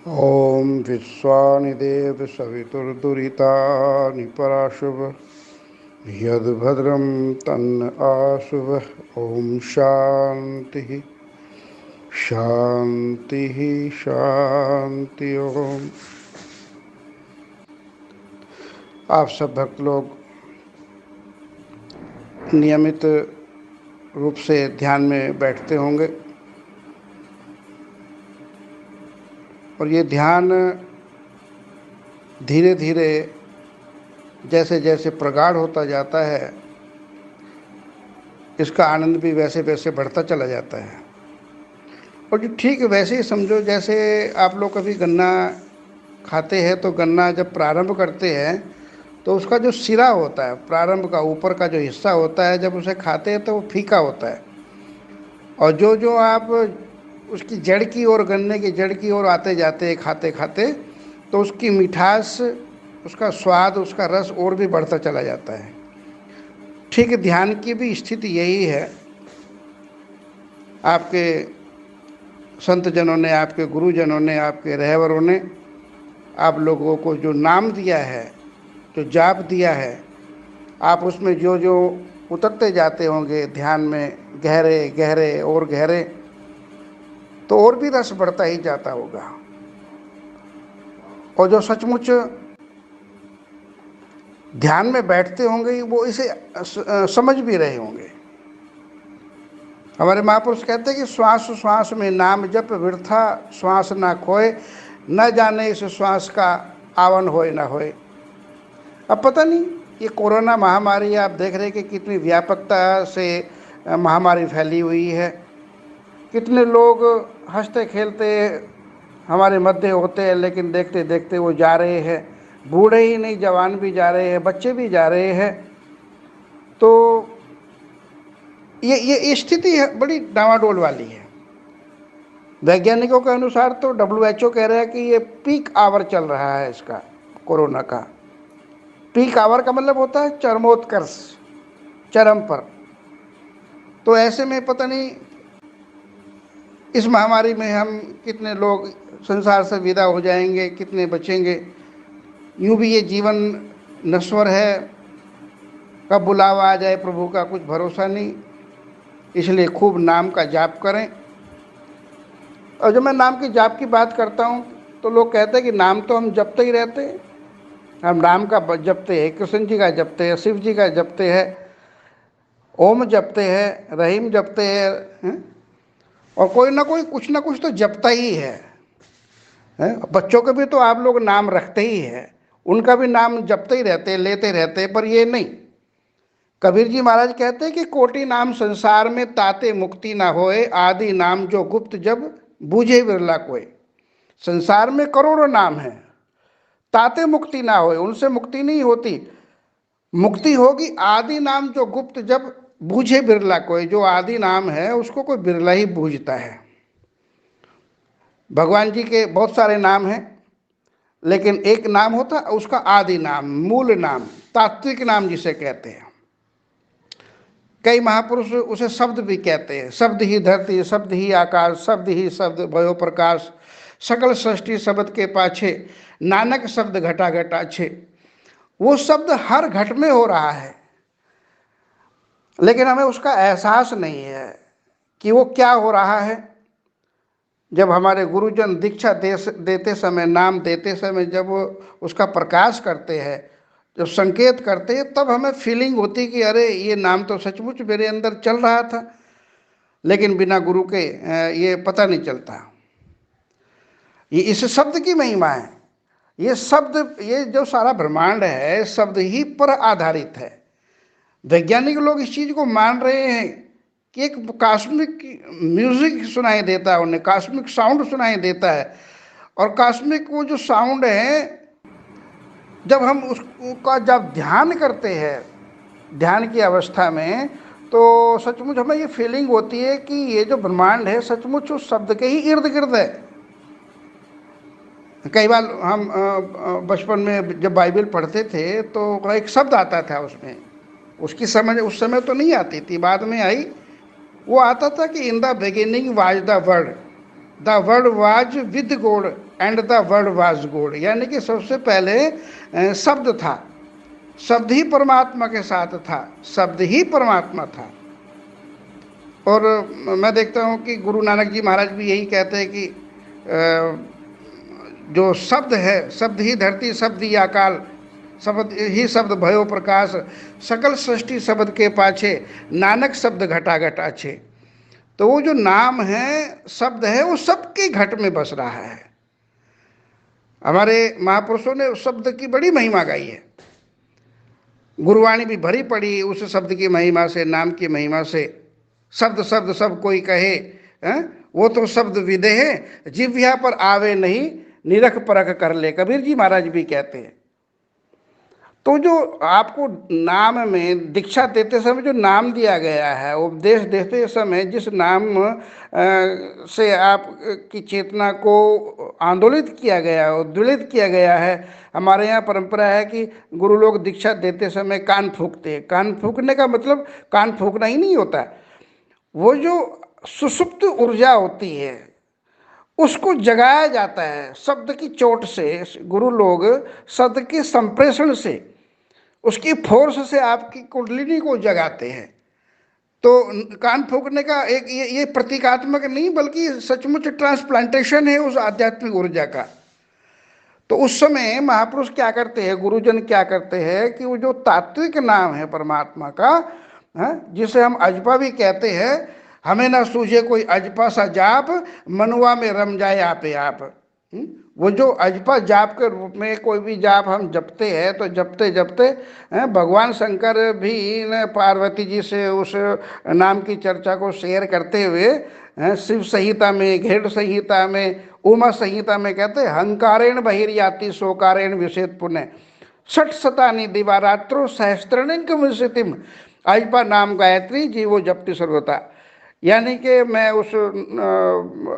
ॐ विश्वानि देव सवितुर्दुरितानि पराशुभ यद्भद्रं तन्न आशुभ। ॐ शान्तिः शान्तिः शान्ति। ओम। आप सब भक्त लोग नियमित रूप से ध्यान में बैठते होंगे और ये ध्यान धीरे धीरे जैसे जैसे प्रगाढ़ होता जाता है, इसका आनंद भी वैसे वैसे बढ़ता चला जाता है। और जो ठीक वैसे ही समझो, जैसे आप लोग कभी गन्ना खाते हैं तो गन्ना जब प्रारंभ करते हैं तो उसका जो सिरा होता है, प्रारंभ का ऊपर का जो हिस्सा होता है, जब उसे खाते हैं तो वो फीका होता है। और जो जो आप उसकी जड़ की ओर, गन्ने की जड़ की ओर आते जाते हैं खाते खाते, तो उसकी मिठास, उसका स्वाद, उसका रस और भी बढ़ता चला जाता है। ठीक ध्यान की भी स्थिति यही है। आपके संत जनों ने, आपके गुरुजनों ने, आपके रहबरों ने आप लोगों को जो नाम दिया है, जो जाप दिया है, आप उसमें जो जो उतरते जाते होंगे ध्यान में, गहरे गहरे और गहरे, तो और भी रस बढ़ता ही जाता होगा। और जो सचमुच ध्यान में बैठते होंगे वो इसे समझ भी रहे होंगे। हमारे महापुरुष कहते हैं कि श्वास श्वास में नाम जप, वृथा श्वास ना खोए, न जाने इस श्वास का आवन होए ना होए। अब पता नहीं, ये कोरोना महामारी आप देख रहे हैं कि कितनी व्यापकता से महामारी फैली हुई है। कितने लोग हंसते खेलते हमारे मध्य होते हैं, लेकिन देखते देखते वो जा रहे हैं। बूढ़े ही नहीं, जवान भी जा रहे हैं, बच्चे भी जा रहे हैं। तो ये स्थिति है, बड़ी डावाडोल वाली है। वैज्ञानिकों के अनुसार तो WHO कह रहा है कि ये पीक आवर चल रहा है इसका, कोरोना का। पीक आवर का मतलब होता है चरमोत्कर्ष, चरम पर। तो ऐसे में पता नहीं इस महामारी में हम कितने लोग संसार से विदा हो जाएंगे, कितने बचेंगे। यूं भी ये जीवन नश्वर है, कब बुलावा आ जाए प्रभु का कुछ भरोसा नहीं। इसलिए खूब नाम का जाप करें। और जब मैं नाम की जाप की बात करता हूँ तो लोग कहते हैं कि नाम तो हम जपते ही रहते हैं। हम नाम का जपते हैं, कृष्ण जी का जपते हैं, शिव जी का जपते हैं, ओम जपते हैं, रहीम जपते हैं, और कोई ना कोई कुछ ना कुछ तो जपता ही है। बच्चों के भी तो आप लोग नाम रखते ही हैं, उनका भी नाम जपते ही रहते हैं, लेते रहते हैं। पर ये नहीं, कबीर जी महाराज कहते हैं कि कोटि नाम संसार में ताते मुक्ति ना होए, आदि नाम जो गुप्त जब बूझे बिरला कोई। संसार में करोड़ों नाम है, ताते मुक्ति ना होए, उनसे मुक्ति नहीं होती। मुक्ति होगी आदि नाम जो गुप्त जब बूझे बिरला कोई। जो आदि नाम है उसको कोई बिरला ही बूझता है। भगवान जी के बहुत सारे नाम हैं, लेकिन एक नाम होता है उसका आदि नाम, मूल नाम, तात्विक नाम जिसे कहते हैं। कई महापुरुष उसे शब्द भी कहते हैं। शब्द ही धरती, शब्द ही आकाश, शब्द ही शब्द भयो प्रकाश, सकल सृष्टि शब्द के पाछे, नानक शब्द घटा घटा छे। वो शब्द हर घट में हो रहा है, लेकिन हमें उसका एहसास नहीं है कि वो क्या हो रहा है। जब हमारे गुरुजन दीक्षा देते समय, नाम देते समय, जब वो उसका प्रकाश करते हैं, जब संकेत करते हैं, तब हमें फीलिंग होती कि अरे ये नाम तो सचमुच मेरे अंदर चल रहा था। लेकिन बिना गुरु के ये पता नहीं चलता। ये इस शब्द की महिमा है। ये शब्द, ये जो सारा ब्रह्मांड है, शब्द ही पर आधारित है। वैज्ञानिक लोग इस चीज को मान रहे हैं कि एक कॉस्मिक म्यूजिक सुनाई देता है, उन्हें कॉस्मिक साउंड सुनाई देता है। और कॉस्मिक वो जो साउंड है, जब हम उसका जब ध्यान करते हैं, ध्यान की अवस्था में, तो सचमुच हमें ये फीलिंग होती है कि ये जो ब्रह्मांड है सचमुच उस शब्द के ही इर्द गिर्द है। कई बार हम बचपन में जब बाइबल पढ़ते थे तो एक शब्द आता था उसमें, उसकी समझ उस समय तो नहीं आती थी, बाद में आई। वो आता था कि in the beginning was the word. The word was with God and the word was God, यानी कि सबसे पहले शब्द था, शब्द ही परमात्मा के साथ था, शब्द ही परमात्मा था। और मैं देखता हूँ कि गुरु नानक जी महाराज भी यही कहते हैं कि जो शब्द है, शब्द ही धरती, शब्द ही अकाल, शब्द ही शब्द भयो प्रकाश, सकल सृष्टि शब्द के पाछे, नानक शब्द घटा घटा छे। तो वो जो नाम है, शब्द है, वो सबके घट में बस रहा है। हमारे महापुरुषों ने उस शब्द की बड़ी महिमा गाई है, गुरुवाणी भी भरी पड़ी उस शब्द की महिमा से, नाम की महिमा से। शब्द शब्द सब कोई कहे, वो तो शब्द विदेह जिह्वा पर आवे नहीं, निरख परख कर ले, कबीर जी महाराज भी कहते हैं। तो जो आपको नाम में दीक्षा देते समय जो नाम दिया गया है, उपदेश देते समय जिस नाम से आप की चेतना को आंदोलित किया गया है, उद्वेलित किया गया है। हमारे यहाँ परंपरा है कि गुरु लोग दीक्षा देते समय कान फूंकते हैं। कान फूंकने का मतलब कान फूंकना ही नहीं होता, वो जो सुषुप्त ऊर्जा होती है उसको जगाया जाता है शब्द की चोट से। गुरु लोग शब्द के संप्रेषण से, उसकी फोर्स से आपकी कुंडलिनी को जगाते हैं। तो कान फूंकने का एक ये प्रतीकात्मक नहीं, बल्कि सचमुच ट्रांसप्लांटेशन है उस आध्यात्मिक ऊर्जा का। तो उस समय महापुरुष क्या करते हैं, गुरुजन क्या करते हैं कि वो जो तात्विक नाम है परमात्मा का, जिसे हम अजपा भी कहते हैं, हमें ना सूझे कोई अजपा सा जाप, मनुआ में रम जाए आपे आप। वो जो अजपा जाप के रूप में कोई भी जाप हम जपते हैं, तो जपते जपते भगवान शंकर भी पार्वती जी से उस नाम की चर्चा को शेयर करते हुए शिव संहिता में, घेट संहिता में, उमा संहिता में कहते हैं, हंकारेण बहिर्याति शोकारेण विषेद पुण्य, षट शतानि दिवारात्रो सहस्त्रनिक विशतिम, अजपा नाम गायत्री जीवो जपति सर्वता। यानी कि मैं उस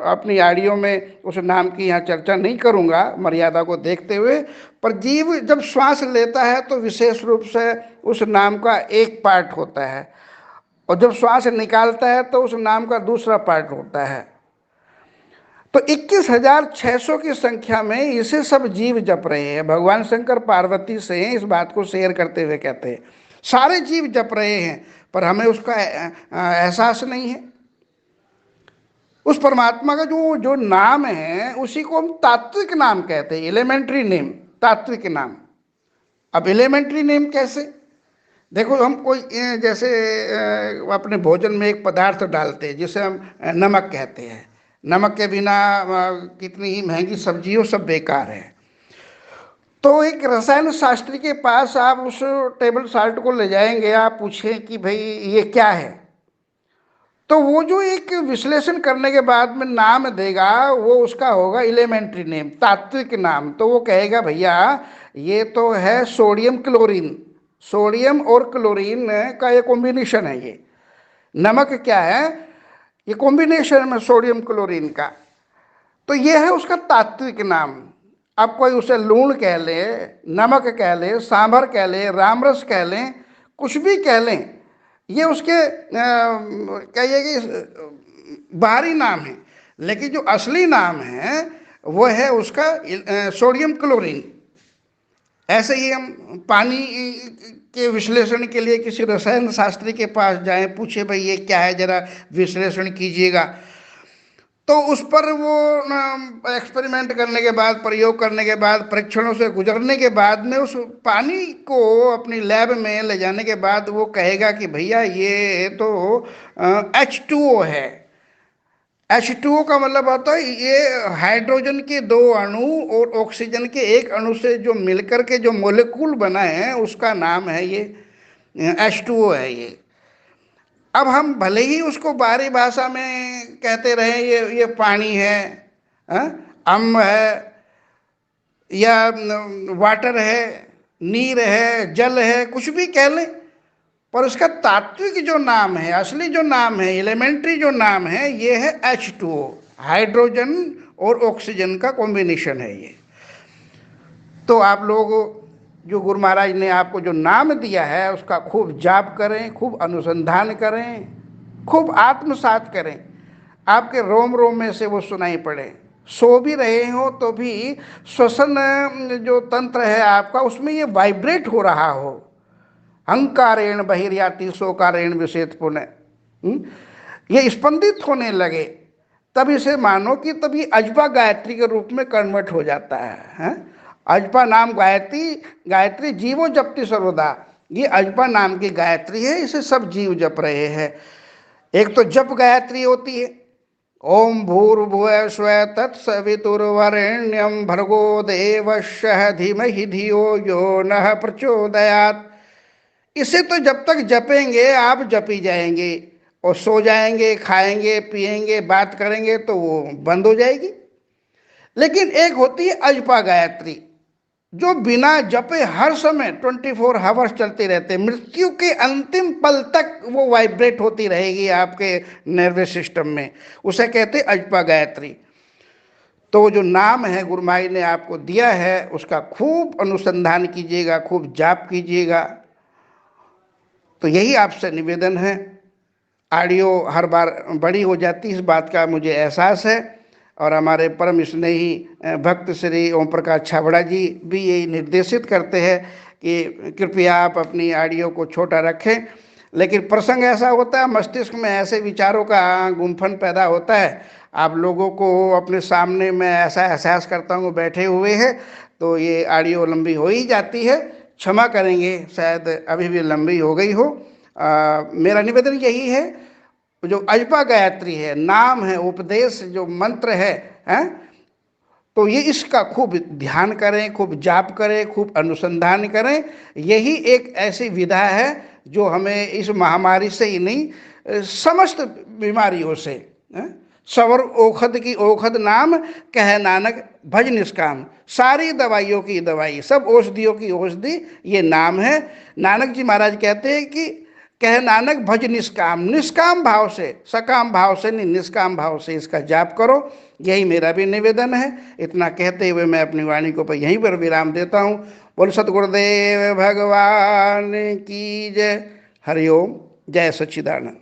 अपनी आडियो में उस नाम की यहाँ चर्चा नहीं करूँगा मर्यादा को देखते हुए, पर जीव जब श्वास लेता है तो विशेष रूप से उस नाम का एक पार्ट होता है, और जब श्वास निकालता है तो उस नाम का दूसरा पार्ट होता है। तो 21,600 की संख्या में इसे सब जीव जप रहे हैं। भगवान शंकर पार्वती से इस बात को शेयर करते हुए कहते हैं सारे जीव जप रहे हैं, पर हमें उसका एहसास नहीं है। उस परमात्मा का जो जो नाम है उसी को हम तात्विक नाम कहते हैं, एलिमेंट्री नेम, तात्विक नाम। अब एलिमेंट्री नेम कैसे? देखो, हम कोई जैसे अपने भोजन में एक पदार्थ डालते हैं जिसे हम नमक कहते हैं। नमक के बिना कितनी ही महंगी सब्जी हो, सब बेकार है। तो एक रसायन शास्त्री के पास आप उस टेबल साल्ट को ले जाएंगे, आप पूछें कि भाई ये क्या है, तो वो जो एक विश्लेषण करने के बाद में नाम देगा वो उसका होगा एलिमेंट्री नेम, तात्विक नाम। तो वो कहेगा भैया ये तो है सोडियम क्लोरीन, सोडियम और क्लोरीन का ये कॉम्बिनेशन है। ये नमक क्या है, ये कॉम्बिनेशन में सोडियम क्लोरीन का। तो ये है उसका तात्विक नाम। अब कोई उसे लूण कह ले, नमक कह ले, सांभर कह ले, रामरस कह लें, कुछ भी कह लें, ये उसके कहिए कि बाहरी नाम है, लेकिन जो असली नाम है वो है उसका सोडियम क्लोरीन। ऐसे ही हम पानी के विश्लेषण के लिए किसी रसायन शास्त्री के पास जाएं, पूछे भाई ये क्या है, जरा विश्लेषण कीजिएगा, तो उस पर वो एक्सपेरिमेंट करने के बाद, प्रयोग करने के बाद, परीक्षणों से गुजरने के बाद में उस पानी को अपनी लैब में ले जाने के बाद वो कहेगा कि भैया ये तो H2O है। H2O का मतलब होता है ये हाइड्रोजन के 2 अणु और ऑक्सीजन के 1 अणु से जो मिलकर के जो मोलिक्यूल बना है उसका नाम है ये H2O है ये। अब हम भले ही उसको बाहरी भाषा में कहते रहे ये पानी है, अम्ल है, या वाटर है, नीर है, जल है, कुछ भी कह लें, पर उसका तात्विक जो नाम है, असली जो नाम है, एलिमेंट्री जो नाम है, ये है H2O, हाइड्रोजन और ऑक्सीजन का कॉम्बिनेशन है ये। तो आप लोग जो गुरु महाराज ने आपको जो नाम दिया है उसका खूब जाप करें, खूब अनुसंधान करें, खूब आत्मसात करें। आपके रोम रोम में से वो सुनाई पड़े। सो भी रहे हो तो भी श्वसन जो तंत्र है आपका, उसमें ये वाइब्रेट हो रहा हो। हंकारेण बहिर्याति सोकारेण विषेत पुनः, ये स्पंदित होने लगे, तब इसे मानो कि तभी अजपा गायत्री के रूप में कन्वर्ट हो जाता है? अजपा नाम गायत्री, गायत्री जीवो जपती सर्वदा, ये अजपा नाम की गायत्री है, इसे सब जीव जप रहे हैं। एक तो जप गायत्री होती है, ओम भूर्भुवः स्वः तत्सवितुर्वरेण्यं भर्गो देवस्य धीमहि धियो यो नः प्रचोदयात्। इसे तो जब तक जपेंगे आप जपी जाएंगे, और सो जाएंगे, खाएंगे पिएंगे बात करेंगे तो वो बंद हो जाएगी। लेकिन एक होती है अजपा गायत्री, जो बिना जपे हर समय 24 आवर्स चलते रहते, मृत्यु के अंतिम पल तक वो वाइब्रेट होती रहेगी आपके नर्वस सिस्टम में, उसे कहते अजपा गायत्री। तो जो नाम है गुरु माई ने आपको दिया है, उसका खूब अनुसंधान कीजिएगा, खूब जाप कीजिएगा। तो यही आपसे निवेदन है। ऑडियो हर बार बड़ी हो जाती है, इस बात का मुझे एहसास है, और हमारे परम स्नेही भक्त श्री ओम प्रकाश छाबड़ा जी भी यही निर्देशित करते हैं कि कृपया आप अपनी ऑडियो को छोटा रखें। लेकिन प्रसंग ऐसा होता है, मस्तिष्क में ऐसे विचारों का गुम्फन पैदा होता है, आप लोगों को अपने सामने मैं ऐसा एहसास करता हूँ बैठे हुए हैं, तो ये ऑडियो लंबी हो ही जाती है, क्षमा करेंगे, शायद अभी भी लंबी हो गई हो। मेरा निवेदन यही है, जो अजपा गायत्री है, नाम है, उपदेश जो मंत्र है, तो ये इसका खूब ध्यान करें, खूब जाप करें, खूब अनुसंधान करें। यही एक ऐसी विधा है जो हमें इस महामारी से ही नहीं, समस्त बीमारियों से, सवर ओखद की ओखद नाम कह नानक भज निष्काम, सारी दवाइयों की दवाई, सब औषधियों की औषधि ये नाम है। नानक जी महाराज कहते हैं कि कह नानक भज निष्काम, निष्काम भाव से, सकाम भाव से नहीं, निष्काम भाव से इसका जाप करो। यही मेरा भी निवेदन है। इतना कहते हुए मैं अपनी वाणी को यहीं पर विराम देता हूँ। बोल सतगुरुदेव भगवान की जय। हरिओम। जय सच्चिदानंद।